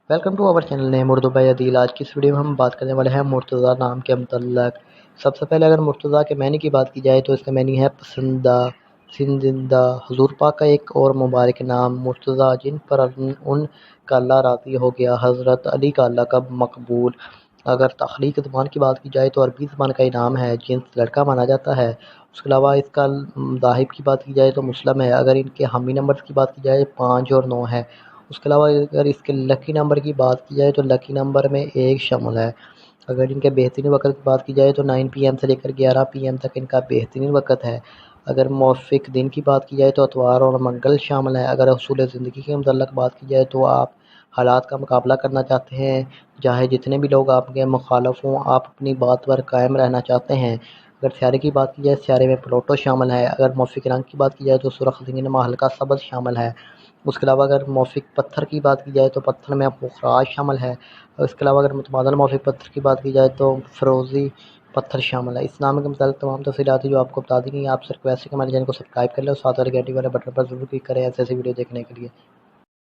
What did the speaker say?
Welcome to our channel name Urdu by Adeel. آج کی اس video میں ہم بات کرنے والے ہیں مرتضیٰ نام کے متعلق۔ سب سے پہلے اگر مرتضیٰ کے معنی کی بات کی جائے تو اس کا معنی ہے پسندیدہ، پسندیدہ۔ حضور پاک کا ایک اور مبارک نام مرتضیٰ، جن پر ان کا اللہ راضی ہو گیا، حضرت علی کا لقب مقبول۔ اگر تخلیق زبان کی بات کی جائے تو عربی زبان کا انعام ہے، جنس لڑکا مانا جاتا ہے۔ اس کے علاوہ اس کا مذاہب کی بات کی جائے تو مسلم ہے۔ اگر ان کے حامی نمبر کی بات کی جائے 5 اور 9 ہے۔ اس کے علاوہ اگر اس کے لکی نمبر کی بات کی جائے تو لکی نمبر میں 1 شامل ہے۔ اگر ان کے بہترین وقت کی بات کی جائے تو 9 PM سے لے کر 11 PM تک ان کا بہترین وقت ہے۔ اگر موافق دن کی بات کی جائے تو اتوار اور منگل شامل ہے۔ اگر اصول زندگی کے متعلق بات کی جائے تو آپ حالات کا مقابلہ کرنا چاہتے ہیں، چاہے جتنے بھی لوگ آپ کے مخالف ہوں، آپ اپنی بات پر قائم رہنا چاہتے ہیں۔ اگر سیارے کی بات کی جائے سیارے میں پلوٹو شامل ہے۔ اگر موافق رنگ کی بات کی جائے تو سرخ سنگنما ہلکا سبز شامل ہے۔ اس کے علاوہ اگر موافق پتھر کی بات کی جائے تو پتھر میں پخراج شامل ہے۔ اور اس کے علاوہ اگر متبادل موافق پتھر کی بات کی جائے تو فیروزی پتھر شامل ہے۔ اس نام کے متعلق تمام تفصیلات جو آپ کو بتا دی گئی ہیں، آپ سے ریکویسٹ ہے کہ ہمارے چینل کو سبسکرائب کر لیں اور ساتھ والے گھنٹی والے بٹن پر ضرور کلک کریں ایسے ویڈیو دیکھنے کے لیے۔